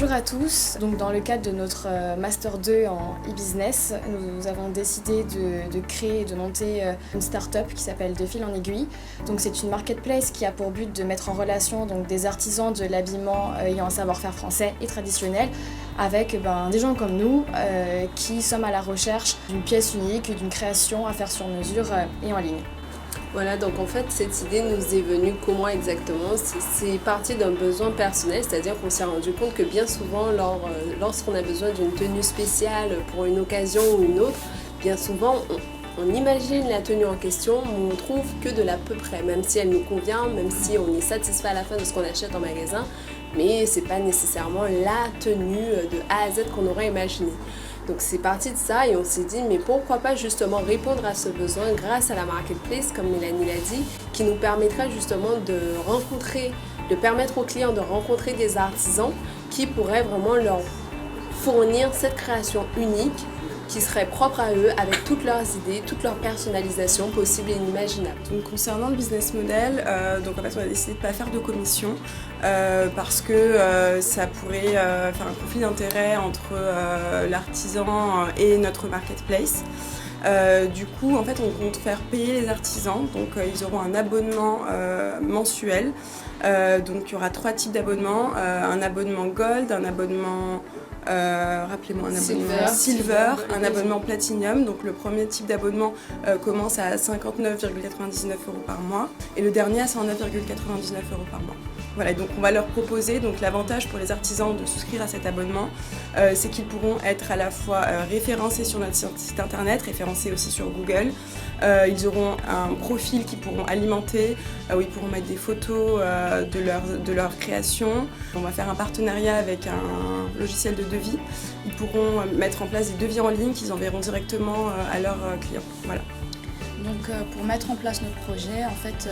Bonjour à tous. Donc, dans le cadre de notre Master 2 en e-business, nous avons décidé de créer et de monter une start-up qui s'appelle De Fil en Aiguille. Donc, c'est une marketplace qui a pour but de mettre en relation des artisans de l'habillement ayant un savoir-faire français et traditionnel avec des gens comme nous qui sommes à la recherche d'une pièce unique, d'une création à faire sur mesure et en ligne. Voilà, donc en fait, cette idée nous est venue comment exactement? C'est parti d'un besoin personnel, c'est-à-dire qu'on s'est rendu compte que bien souvent, lorsqu'on a besoin d'une tenue spéciale pour une occasion ou une autre, bien souvent, on imagine la tenue en question, mais on trouve que de l'à peu près, même si elle nous convient, même si on est satisfait à la fin de ce qu'on achète en magasin, mais c'est pas nécessairement la tenue de A à Z qu'on aurait imaginé. Donc c'est parti de ça et on s'est dit mais pourquoi pas justement répondre à ce besoin grâce à la marketplace comme Mélanie l'a dit, qui nous permettra justement de permettre aux clients de rencontrer des artisans qui pourraient vraiment leur fournir cette création unique qui serait propre à eux avec toutes leurs idées, toute leur personnalisation possible et inimaginable. Donc, concernant le business model, donc en fait on a décidé de ne pas faire de commission parce que ça pourrait faire un conflit d'intérêts entre l'artisan et notre marketplace. Du coup, en fait, on compte faire payer les artisans, donc ils auront un abonnement mensuel. Donc il y aura 3 types d'abonnements, un abonnement Gold, un abonnement rappelez-moi, un abonnement Silver, un abonnement Platinum. Donc le premier type d'abonnement commence à 59,99 € par mois et le dernier à 109,99 € par mois. Voilà, donc on va leur proposer, donc l'avantage pour les artisans de souscrire à cet abonnement, c'est qu'ils pourront être à la fois référencés sur notre site internet, référencés aussi sur Google. Ils auront un profil qu'ils pourront alimenter, où ils pourront mettre des photos de leur création. On va faire un partenariat avec un logiciel de devis. Ils pourront mettre en place des devis en ligne qu'ils enverront directement à leurs clients. Voilà. Donc pour mettre en place notre projet, en fait,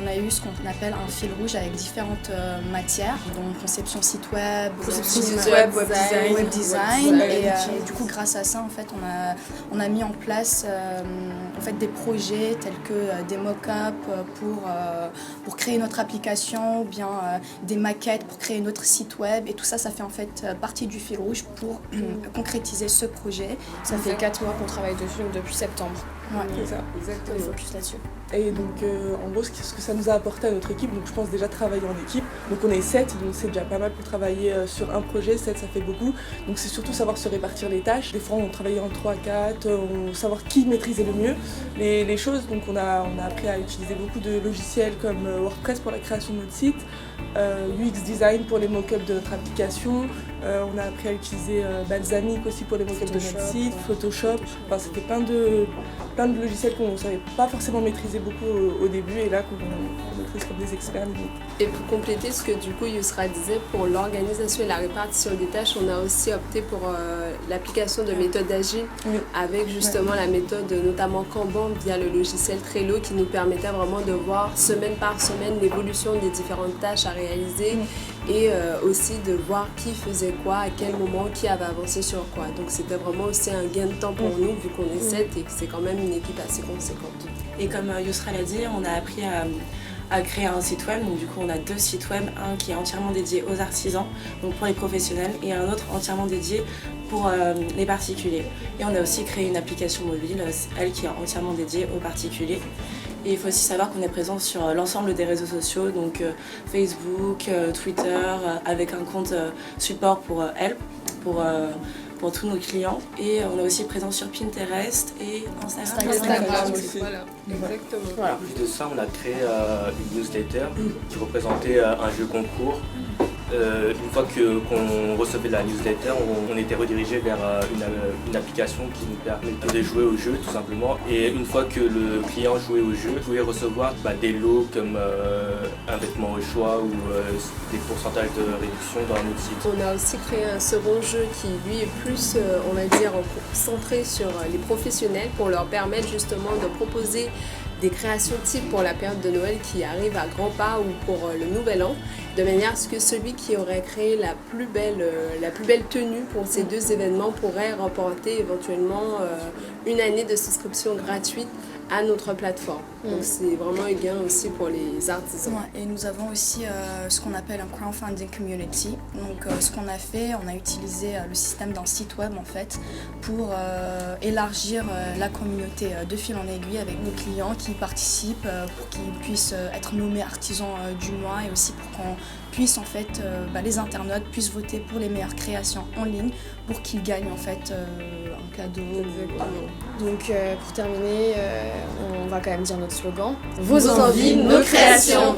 on a eu ce qu'on appelle un fil rouge avec différentes matières, donc conception site web, web design. Et du coup, grâce à ça, en fait, on a mis en place des projets tels que des mock-ups pour créer notre application ou bien des maquettes pour créer notre site web. Et tout ça, ça fait en fait partie du fil rouge pour concrétiser ce projet. Ça fait 4 mois qu'on travaille dessus, depuis septembre. Ouais. C'est ça, exactement. On est focus là-dessus. Et donc en gros ce que ça nous a apporté à notre équipe, donc je pense déjà travailler en équipe, donc on est 7, donc c'est déjà pas mal pour travailler sur un projet, 7 ça fait beaucoup, donc c'est surtout savoir se répartir les tâches, des fois on travaillait en 3-4, savoir qui maîtrisait le mieux les choses, donc on a appris à utiliser beaucoup de logiciels comme WordPress pour la création de notre site, UX Design pour les mock-ups de notre application, on a appris à utiliser Balsamiq aussi pour les mock-ups de notre site, Photoshop, enfin c'était plein de logiciels qu'on ne savait pas forcément maîtriser beaucoup au début et là qu'on maîtrise comme des experts limite. Et pour compléter ce que du coup Yousra disait, pour l'organisation et la répartition des tâches, on a aussi opté pour l'application de méthode agile avec justement la méthode notamment Kanban via le logiciel Trello qui nous permettait vraiment de voir semaine par semaine l'évolution des différentes tâches à réaliser et aussi de voir qui faisait quoi, à quel moment, qui avait avancé sur quoi. Donc c'était vraiment aussi un gain de temps pour nous vu qu'on est 7 et que c'est quand même une équipe assez conséquente. Et comme Yousra l'a dit, on a appris à créer un site web. Donc du coup on a 2 sites web, un qui est entièrement dédié aux artisans, donc pour les professionnels, et un autre entièrement dédié pour les particuliers. Et on a aussi créé une application mobile, elle qui est entièrement dédiée aux particuliers. Et il faut aussi savoir qu'on est présent sur l'ensemble des réseaux sociaux, donc Facebook, Twitter, avec un compte support pour Help, pour tous nos clients. Et on est aussi présent sur Pinterest et Instagram aussi. Voilà, exactement. Voilà. En plus de ça, on a créé une newsletter qui représentait un jeu concours. Une fois qu'on recevait la newsletter, on était redirigé vers une application qui nous permettait de jouer au jeu tout simplement. Et une fois que le client jouait au jeu, il pouvait recevoir des lots comme un vêtement au choix ou des pourcentages de réduction dans notre site. On a aussi créé un second jeu qui lui est plus, on va dire, centré sur les professionnels pour leur permettre justement de proposer des créations types pour la période de Noël qui arrive à grands pas ou pour le Nouvel An, de manière à ce que celui qui aurait créé la plus belle tenue pour ces 2 événements pourrait remporter éventuellement une année de souscription gratuite à notre plateforme. Donc c'est vraiment un gain aussi pour les artisans. Ouais, et nous avons aussi ce qu'on appelle un crowdfunding community. Donc ce qu'on a fait, on a utilisé le système d'un site web en fait pour élargir la communauté de fil en aiguille avec nos clients qui participent pour qu'ils puissent être nommés artisans du mois et aussi pour qu'on puisse en fait, les internautes puissent voter pour les meilleures créations en ligne pour qu'ils gagnent en fait un cadeau. Donc pour terminer, on va quand même dire notre slogan. Vos envies, nos créations.